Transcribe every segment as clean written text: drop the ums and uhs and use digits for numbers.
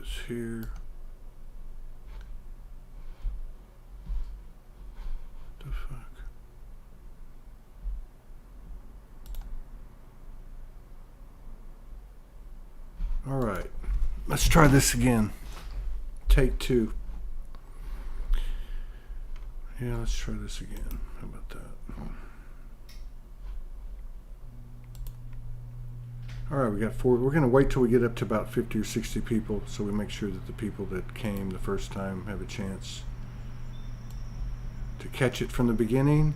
this here. The fuck? All right, let's try this again. Take two. Yeah, let's try this again. How about that? All right, we got four. We're going to wait till we get up to about 50 or 60 people so we make sure that the people that came the first time have a chance to catch it from the beginning.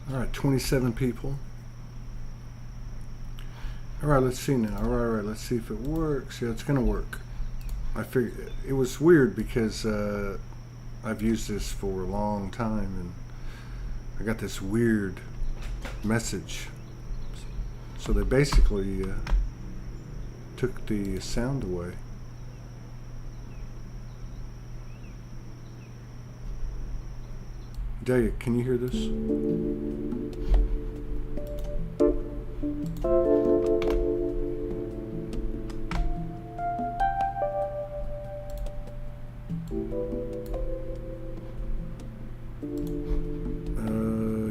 All right, 27 people. All right, let's see now. All right, let's see if it works. Yeah, it's going to work. I figured it was weird because I've used this for a long time and I got this weird message. So they basically took the sound away. Delia, can you hear this?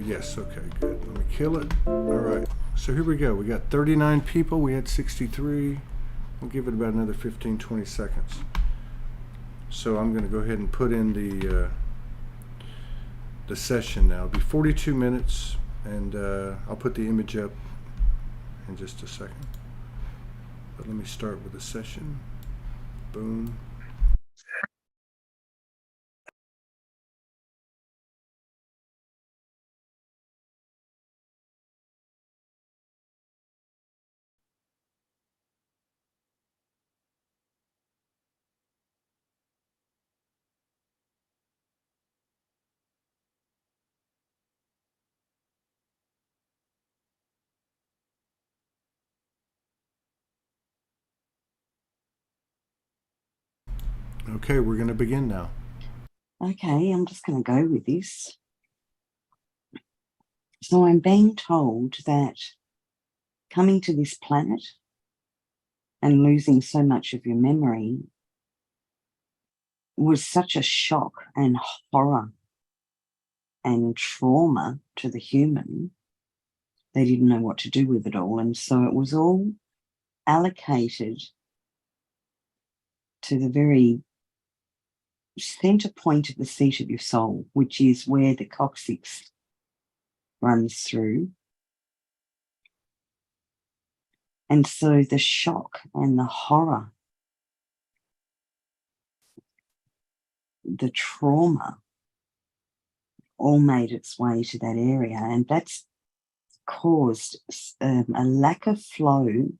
Yes, okay, good. Let me kill it. All right, so here we go. We got 39 people. We had 63. We'll give it about another 15-20 seconds. So I'm going to go ahead and put in the session now. It'll be 42 minutes, and I'll put the image up in just a second. But let me start with the session. Boom. Okay, we're going to begin now. Okay, I'm just going to go with this. So I'm being told that coming to this planet and losing so much of your memory was such a shock and horror and trauma to the human. They didn't know what to do with it all. And so it was all allocated to the very center point of the seat of your soul, which is where the coccyx runs through. And so the shock and the horror, the trauma, all made its way to that area. And that's caused a lack of flow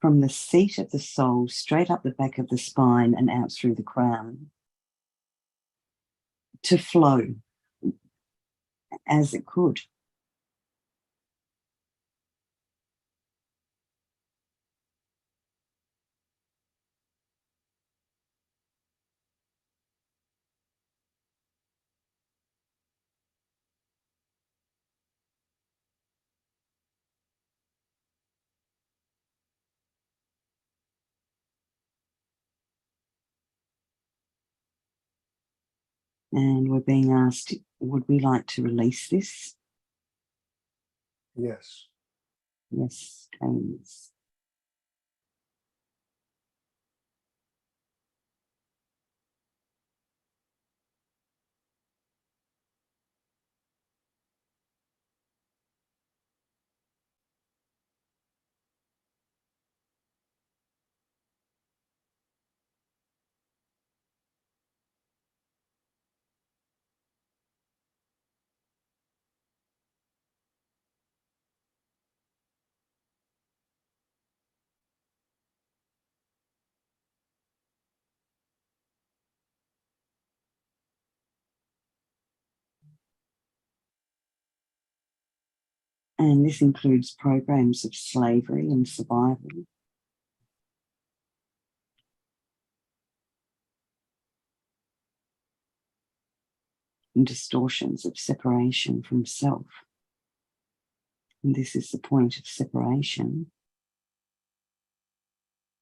from the seat of the soul straight up the back of the spine and out through the crown to flow as it could. And we're being asked, would we like to release this? Yes. Yes, please. And this includes programs of slavery and survival, and distortions of separation from self. And this is the point of separation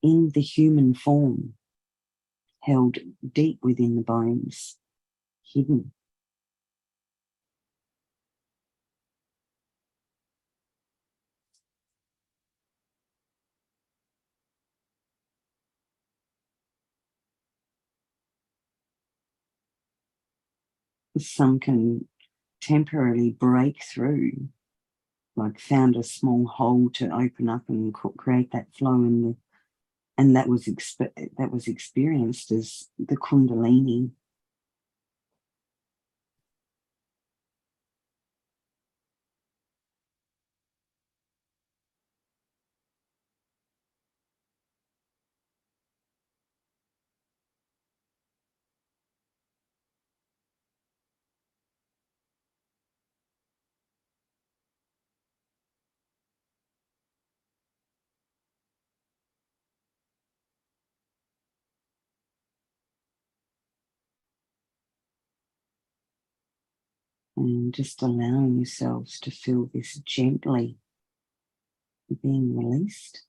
in the human form, held deep within the bones, hidden. Some can temporarily break through, like found a small hole to open up and create that flow in the, and that was experienced as the Kundalini. And just allowing yourselves to feel this gently being released.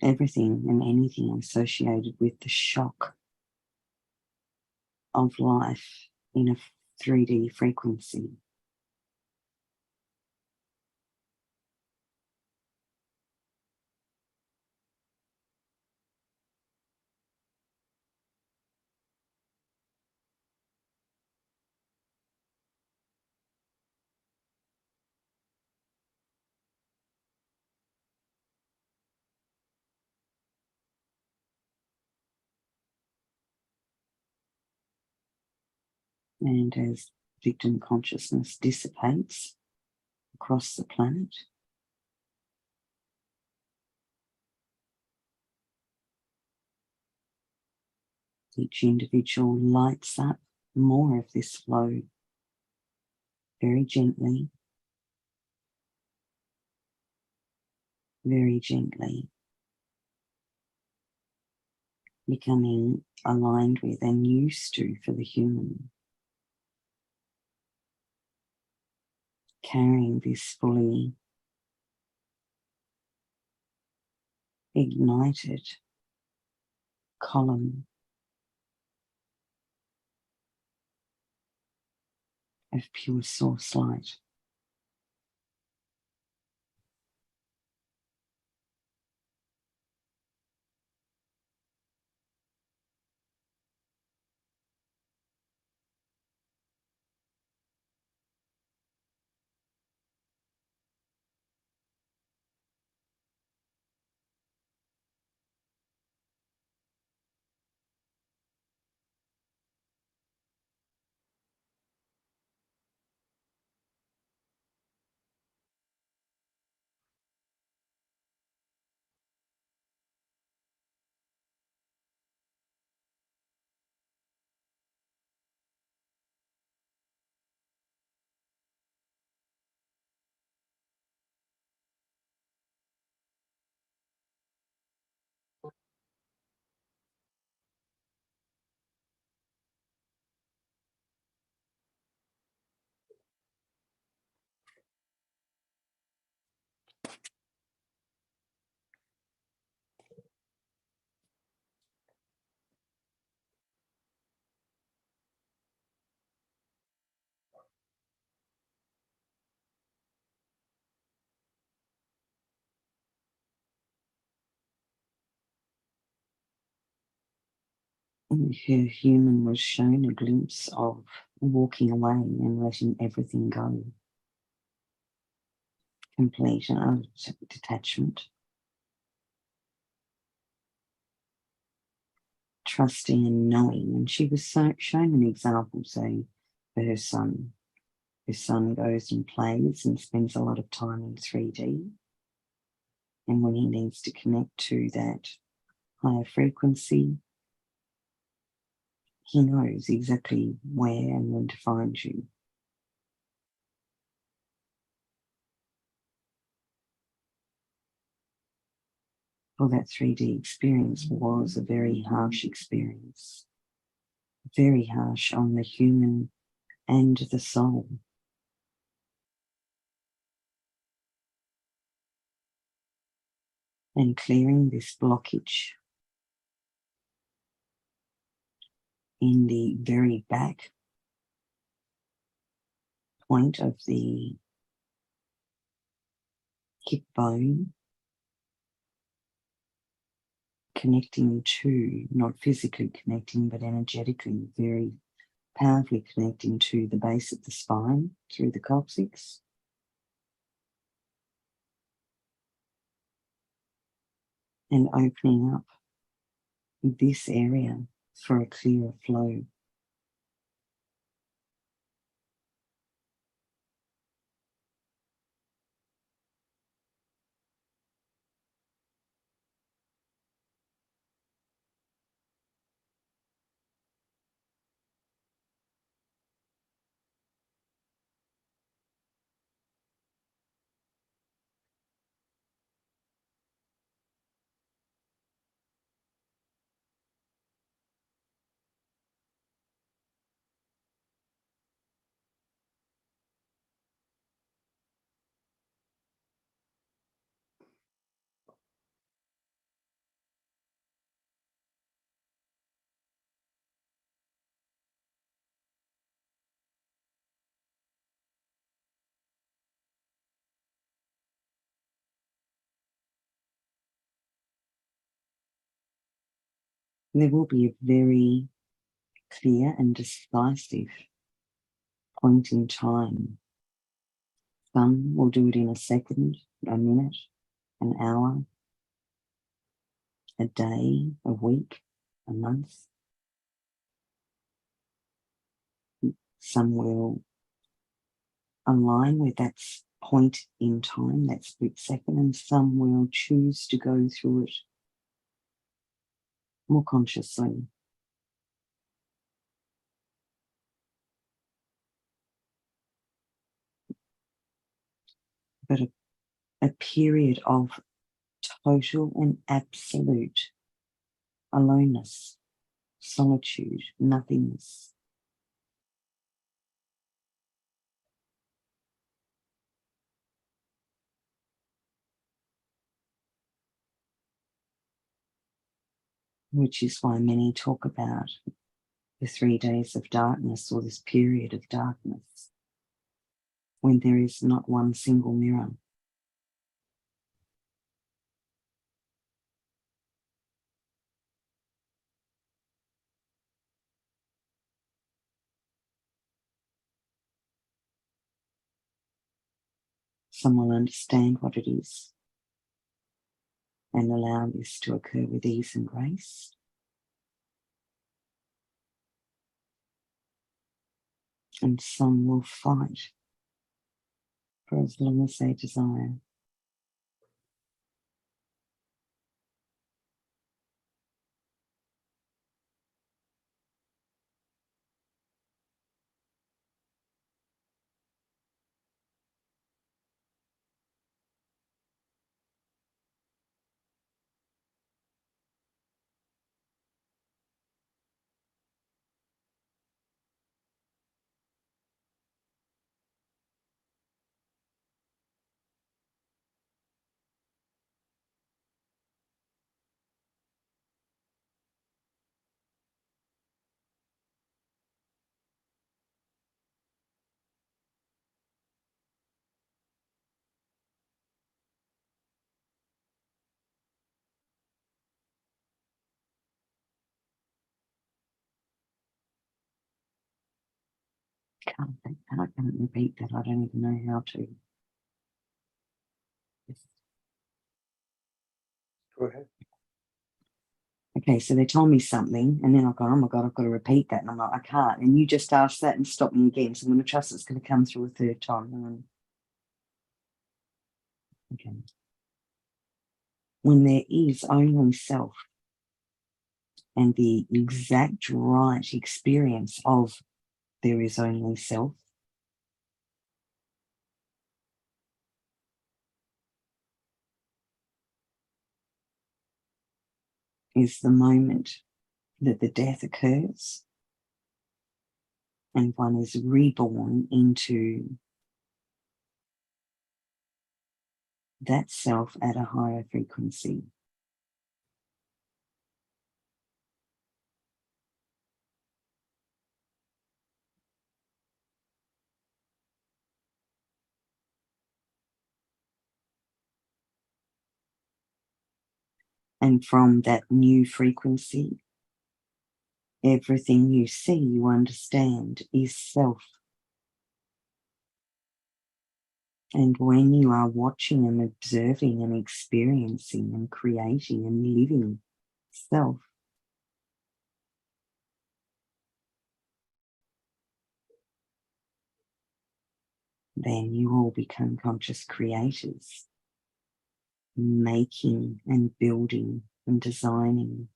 Everything and anything associated with the shock of life in a 3D frequency. And as victim consciousness dissipates across the planet, each individual lights up more of this flow very gently, becoming aligned with and used to for the human, carrying this fully ignited column of pure source light. And her human was shown a glimpse of walking away and letting everything go. Complete and utter detachment. Trusting and knowing. And she was shown an example, say, for her son. Her son goes and plays and spends a lot of time in 3D. And when he needs to connect to that higher frequency, he knows exactly where and when to find you. for that 3D experience was a very harsh experience, very harsh on the human and the soul. And clearing this blockage in the very back point of the hip bone, connecting to, not physically connecting, but energetically, very powerfully connecting to the base of the spine through the coccyx. And opening up this area for a clearer flow. There will be a very clear and decisive point in time. Some will do it in a second, a minute, an hour, a day, a week, a month. Some will align with that point in time, that split second, and some will choose to go through it more consciously. But a period of total and absolute aloneness, solitude, nothingness. Which is why many talk about the 3 days of darkness, or this period of darkness, when there is not one single mirror. Some will understand what it is and allow this to occur with ease and grace. And some will fight for as long as they desire. I can't repeat that. I don't even know how to. Go ahead. Okay, so they told me something, and then I go, oh my God, I've got to repeat that. And I'm like, I can't. And you just asked that and stopped me again. So I'm going to trust it's going to come through a third time. Okay. When there is only self, and the exact right experience of there is only self, is the moment that the death occurs and one is reborn into that self at a higher frequency. And from that new frequency, everything you see, you understand, is self. And when you are watching and observing and experiencing and creating and living self, then you all become conscious creators, making and building and designing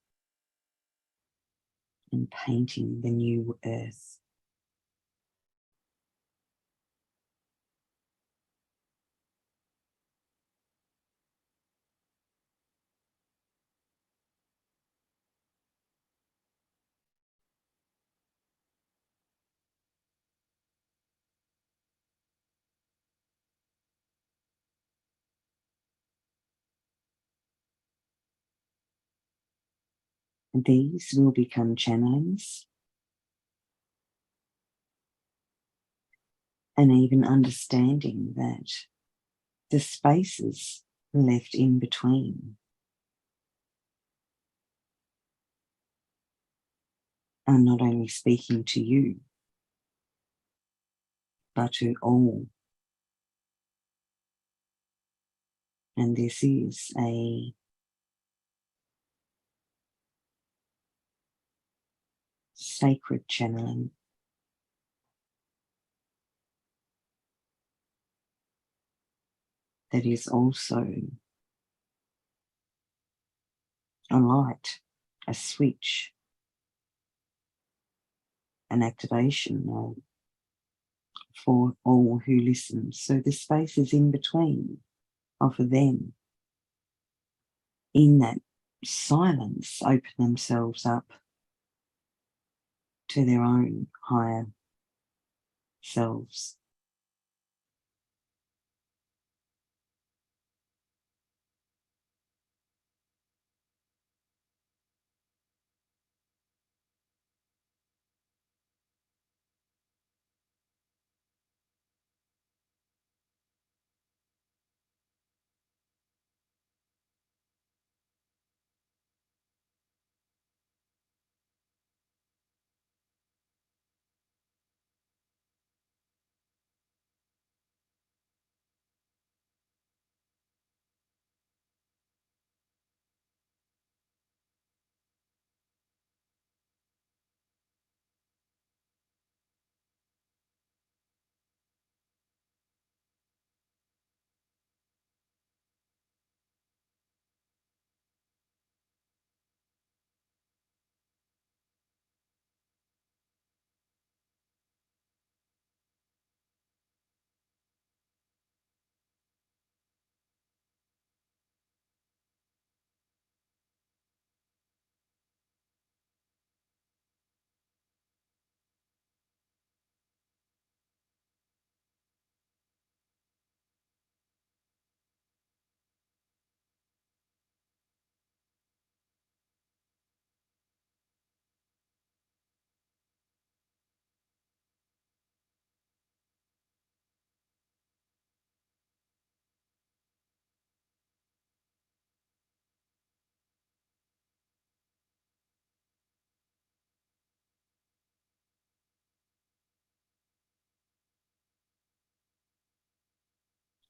and painting the new earth. These will become channelings and even understanding that the spaces left in between are not only speaking to you, but to all. And this is a sacred channeling. That is also a light, a switch, an activation for all who listen. So the spaces in between are for them. In that silence, open themselves up to their own higher selves.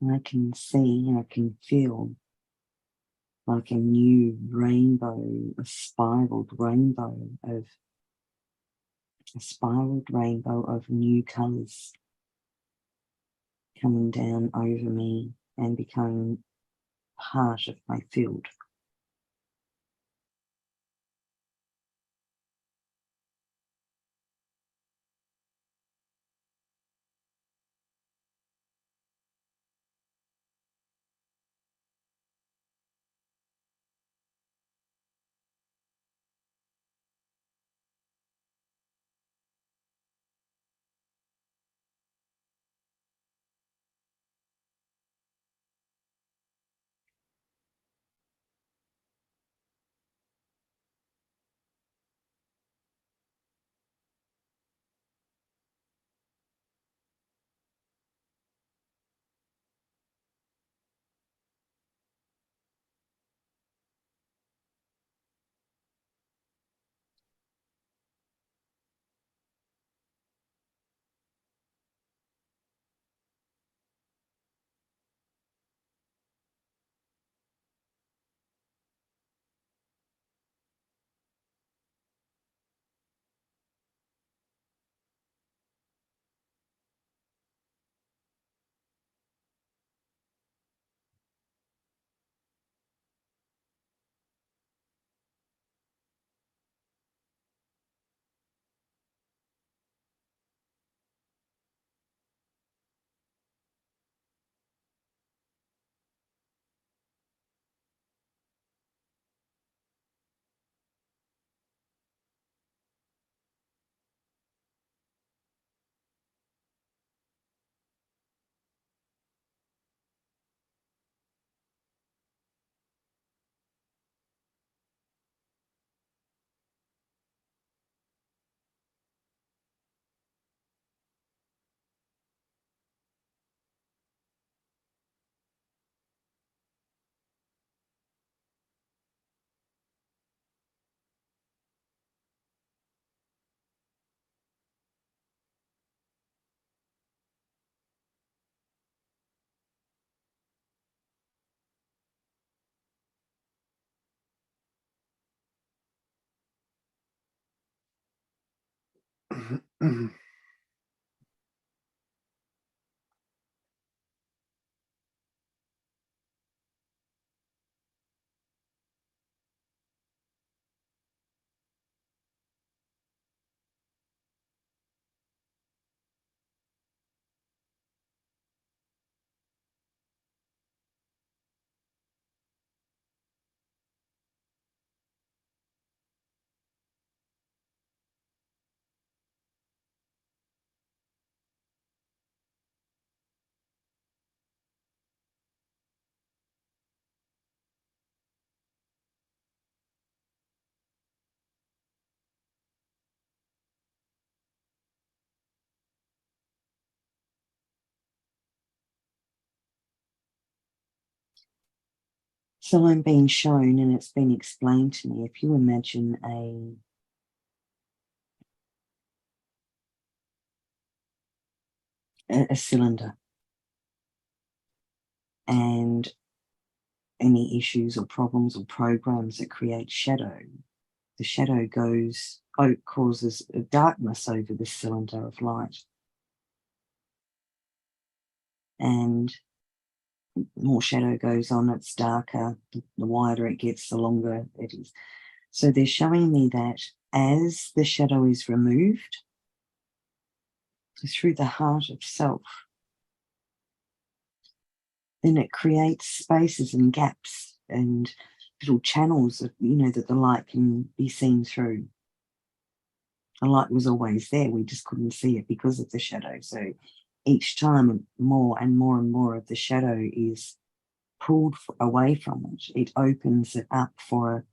I can see, I can feel like a new rainbow, a spiraled rainbow of new colours coming down over me and becoming part of my field. So I'm being shown, and it's been explained to me, if you imagine a cylinder, and any issues or problems or programs that create shadow, the shadow causes a darkness over the cylinder of light. And more shadow goes on, it's darker. The wider it gets, the longer it is. So they're showing me that as the shadow is removed through the heart of self, then it creates spaces and gaps and little channels that, that the light can be seen through. The light was always there, we just couldn't see it because of the shadow. So each time more and more and more of the shadow is pulled away from it, it opens it up for a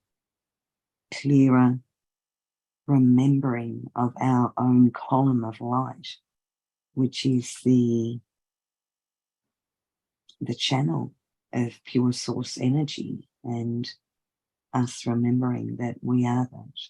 clearer remembering of our own column of light, which is the channel of pure source energy, and us remembering that we are that.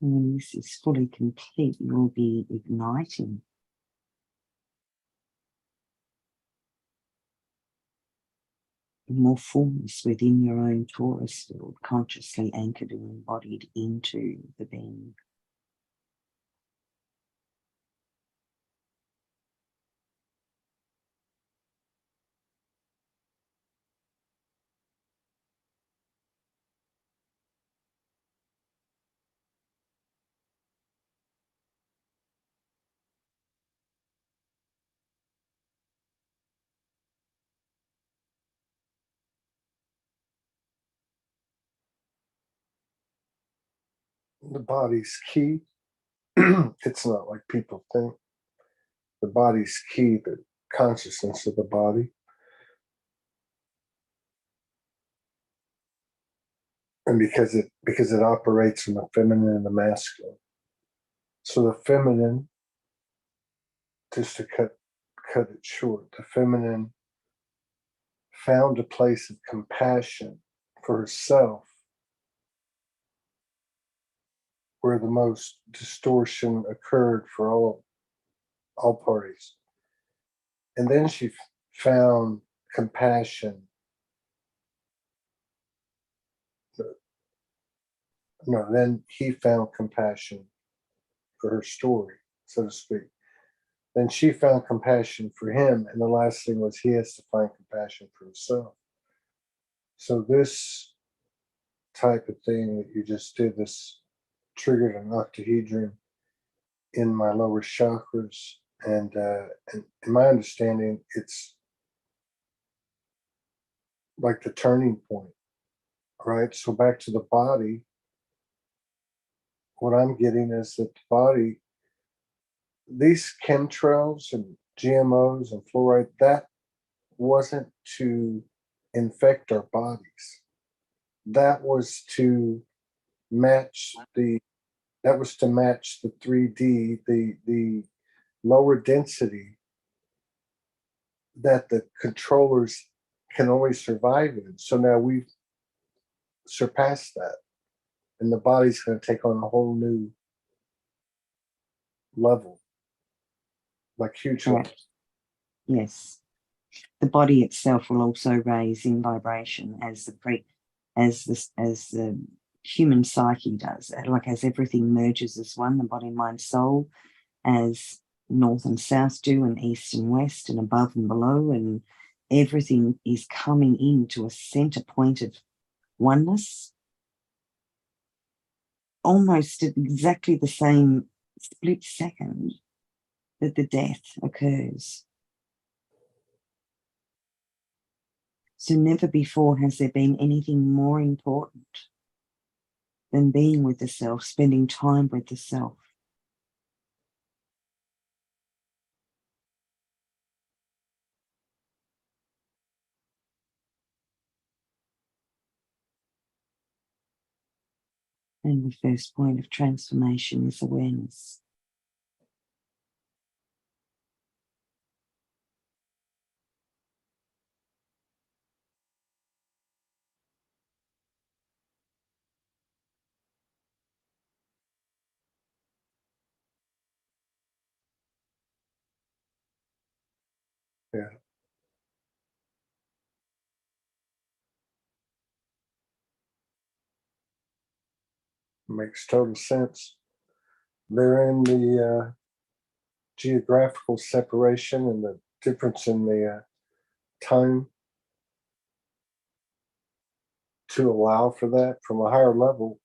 And when this is fully complete, you will be igniting more fullness within your own torus field, consciously anchored and embodied into the being. the body's key. It's not like people think. The body's key, the consciousness of the body. And because it operates from the feminine and the masculine. So the feminine, just to cut it short, the feminine found a place of compassion for herself where the most distortion occurred for all parties. And then she found compassion. No, then he found compassion for her story, so to speak. Then she found compassion for him. And the last thing was he has to find compassion for himself. So this type of thing that you just did, this triggered an octahedron in my lower chakras. And in my understanding, it's like the turning point, right? So back to the body, what I'm getting is that the body, these chemtrails and GMOs and fluoride, that wasn't to infect our bodies. That was to match the 3D, the lower density that the controllers can only survive in. So now we've surpassed that. And the body's going to take on a whole new level, like huge levels. Yes. The body itself will also raise in vibration as the human psyche does. Like as everything merges as one, the body, mind, soul, as north and south do, and east and west, and above and below, and everything is coming into a center point of oneness, almost at exactly the same split second that the death occurs. So never before has there been anything more important than being with the self, spending time with the self. And the first point of transformation is awareness. Yeah. Makes total sense. They're in the geographical separation and the difference in the time to allow for that from a higher level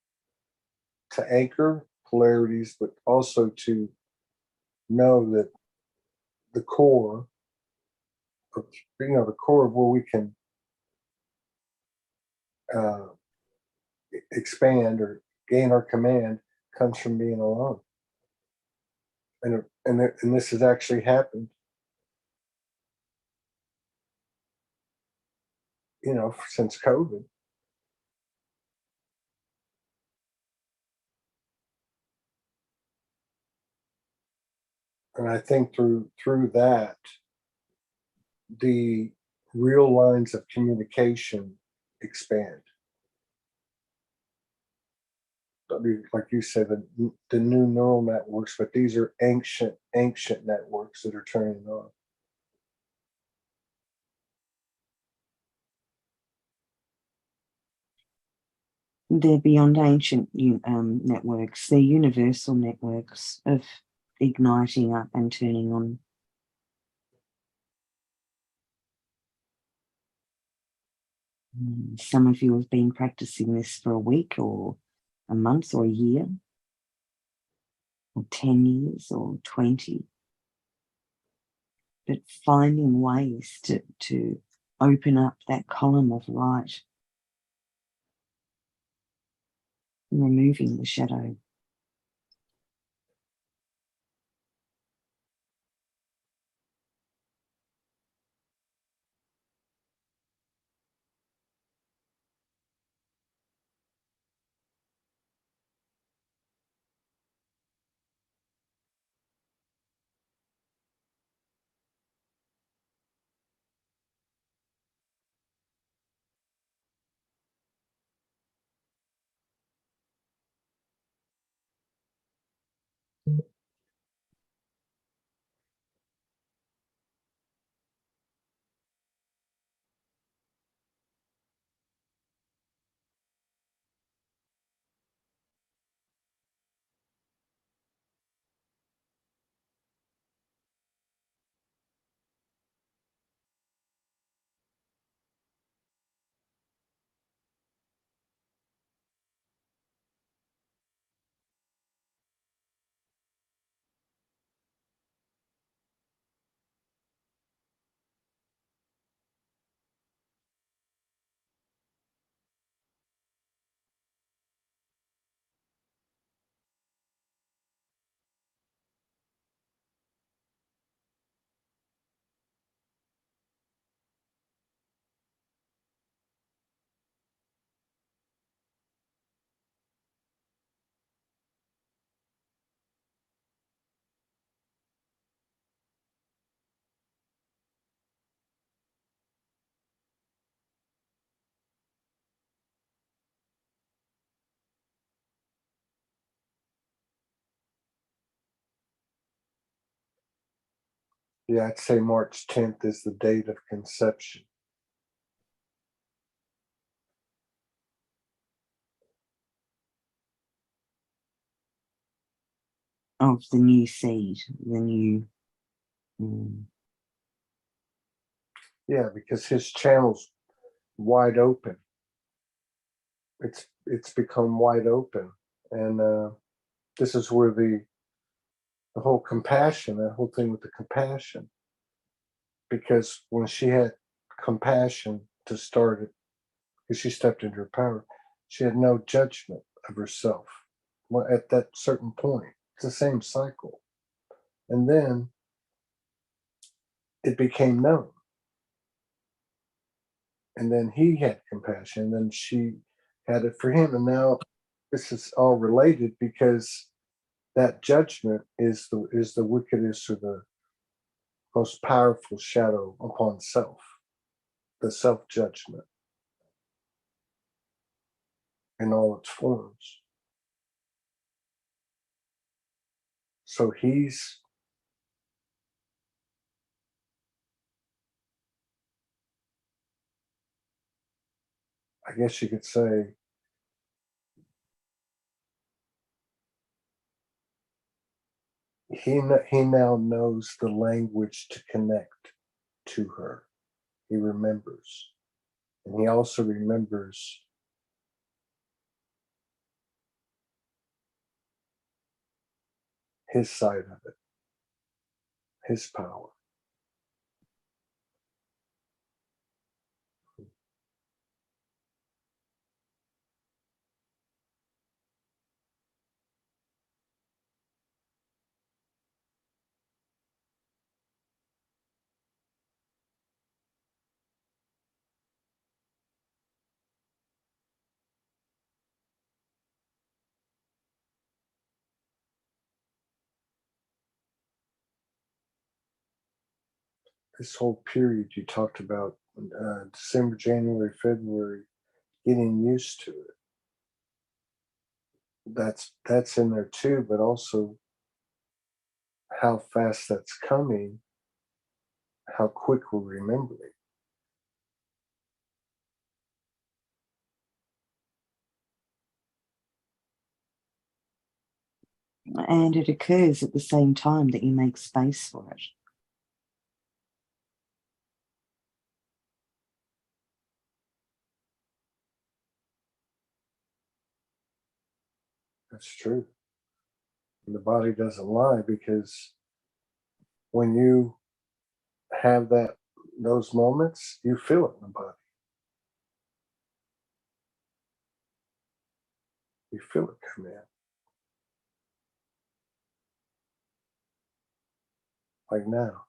to anchor polarities, but also to know that the core of, the core of where we can uh, expand or gain our command comes from being alone. And this has actually happened, since COVID. And I think through that, the real lines of communication expand. I mean, like you said, the new neural networks, but these are ancient networks that are turning on. They're beyond ancient networks. They're universal networks of igniting up and turning on. Some of you have been practicing this for a week or a month or a year or 10 years or 20. But finding ways to open up that column of light, removing the shadow. Yeah, I'd say March 10th is the date of conception. Of the new seed, the new. Mm. Yeah, because his channel's wide open. It's become wide open, and this is where the whole compassion, that whole thing with the compassion, because when she had compassion to start it, because she stepped into her power, she had no judgment of herself. Well, at that certain point, it's the same cycle, and then it became known, and then he had compassion, and then she had it for him, and now this is all related because that judgment is the wickedest or the most powerful shadow upon self, the self judgment in all its forms. So he's, I guess you could say, he now knows the language to connect to her. He remembers, and he also remembers his side of it, his power. This whole period you talked about, December, January, February, getting used to it. That's in there too, but also how fast that's coming, how quick we're remembering. And it occurs at the same time that you make space for it. That's true. And the body doesn't lie, because when you have those moments, you feel it in the body. You feel it come in. Like now.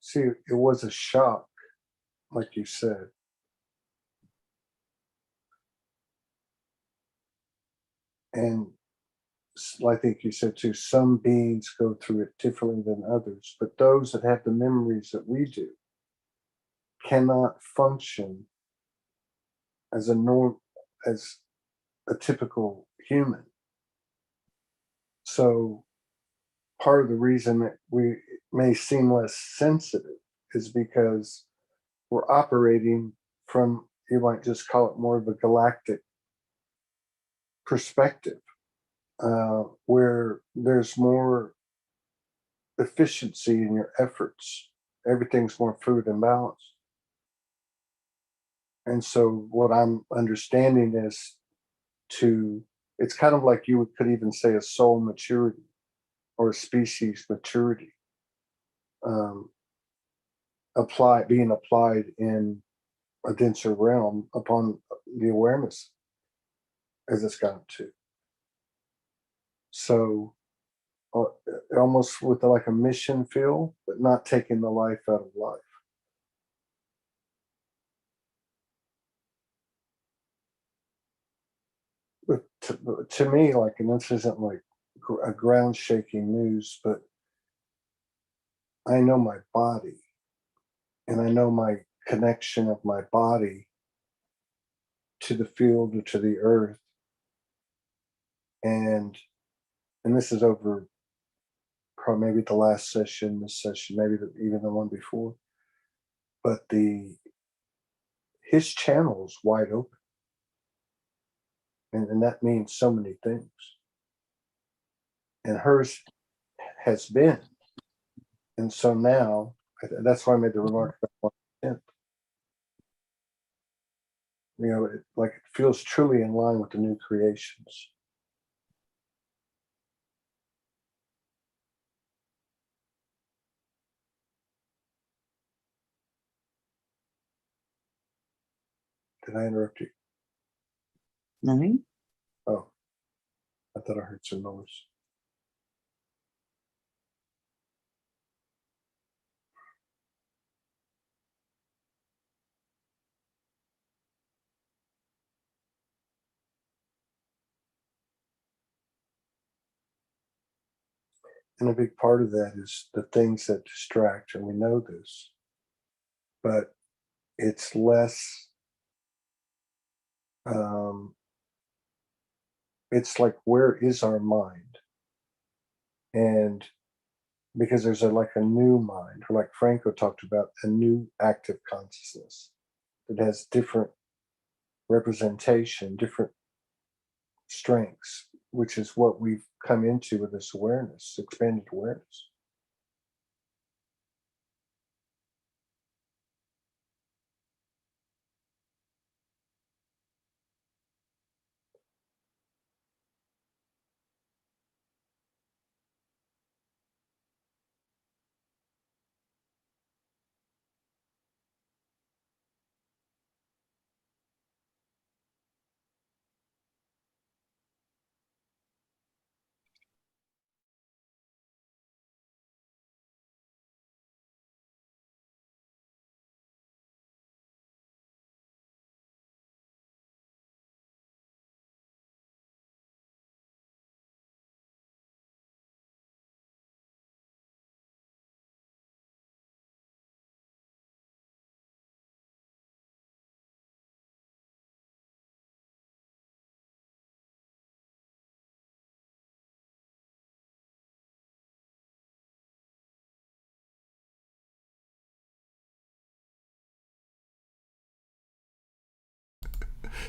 See, it was a shock, like you said. And I think you said too, some beings go through it differently than others, but those that have the memories that we do cannot function as as a typical human. So part of the reason that we may seem less sensitive is because we're operating from, you might just call it more of a galactic perspective, where there's more efficiency in your efforts. Everything's more fluid and balanced. And so what I'm understanding is it's kind of like could even say a soul maturity or a species maturity, um, being applied in a denser realm upon the awareness as it's gotten to. So uh, almost with like a mission feel, but not taking the life out of life. But to me, like, and this isn't like a ground shaking news, but I know my body and I know my connection of my body to the field or to the earth. And this is over probably maybe the last session, this session, maybe even the one before. But his channel is wide open. And that means so many things. And hers has been. And so now, that's why I made the remark about 1%. It feels truly in line with the new creations. Did I interrupt you? No? Oh, I thought I heard some noise. And a big part of that is the things that distract, and we know this, but it's less, it's like, where is our mind? And because there's like a new mind, or like Franco talked about, a new active consciousness that has different representation, different strengths, which is what we've come into with this awareness, expanded awareness.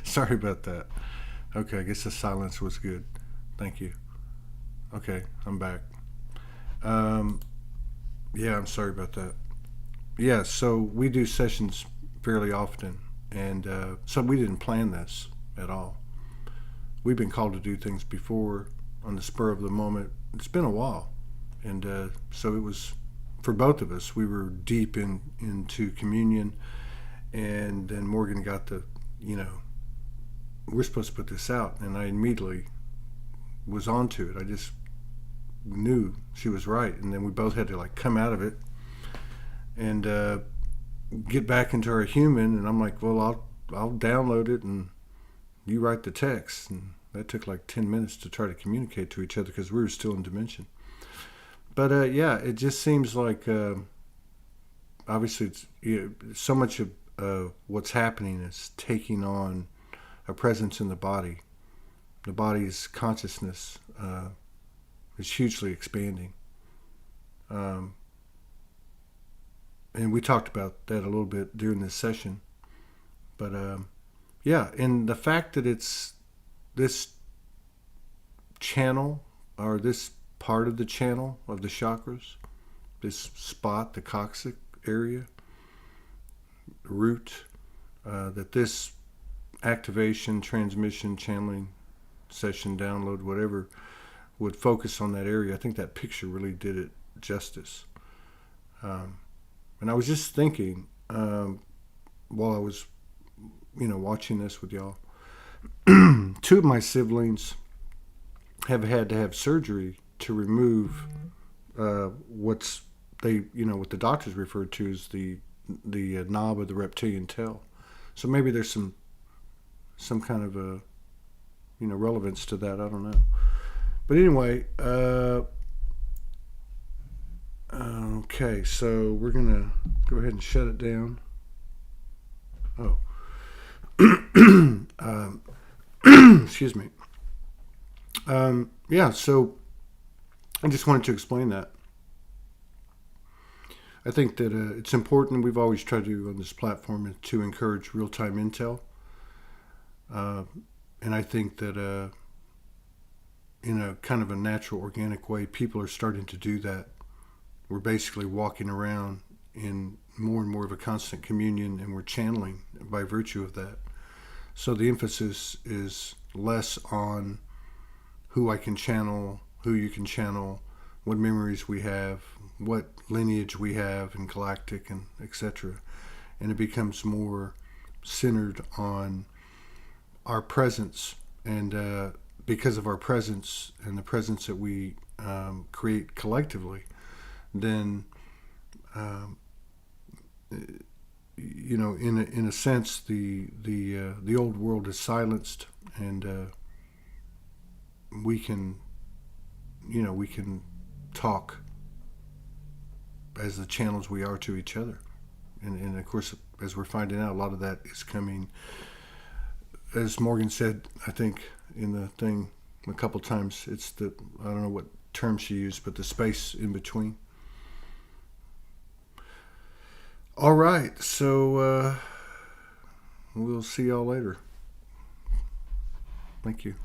Sorry about that. Okay, I guess the silence was good. Thank you. Okay, I'm back. Um, yeah, I'm sorry about that. Yeah, so we do sessions fairly often, and so we didn't plan this at all. We've been called to do things before on the spur of the moment. It's been a while, and so it was for both of us. We were deep into communion, and then Morgan got you know, we're supposed to put this out, and I immediately was onto it. I just knew she was right, and then we both had to like come out of it and get back into our human. And I'm like, well, I'll download it and you write the text. And that took like 10 minutes to try to communicate to each other because we were still in dimension. But yeah, it just seems like obviously so much of what's happening is taking on a presence in the body. The body's consciousness is hugely expanding. Um, and we talked about that a little bit during this session. But yeah, and the fact that it's this channel, or this part of the channel of the chakras, this spot, the coccyx area, root, that this activation, transmission, channeling, session, download, whatever, would focus on that area. I think that picture really did it justice. And I was just thinking, while I was, watching this with y'all, two of my siblings have had to have surgery to remove what the doctors referred to as the knob of the reptilian tail. So maybe there's some kind of a relevance to that. I don't know. But anyway, okay, so we're gonna go ahead and shut it down. Oh, excuse me. Yeah, so I just wanted to explain that. I think that it's important. We've always tried to on this platform to encourage real-time intel, and I think that in a kind of a natural, organic way, people are starting to do that. We're basically walking around in more and more of a constant communion, and we're channeling by virtue of that. So the emphasis is less on who I can channel, who you can channel, what memories we have, what lineage we have in galactic, and etc. And it becomes more centered on our presence, and because of our presence and the presence that we create collectively, then in a sense, the old world is silenced, and we can talk as the channels we are to each other, and of course, as we're finding out, a lot of that is coming, as Morgan said, I think in the thing a couple times, it's the, I don't know what term she used, but the space in between. All right, so we'll see y'all later. Thank you.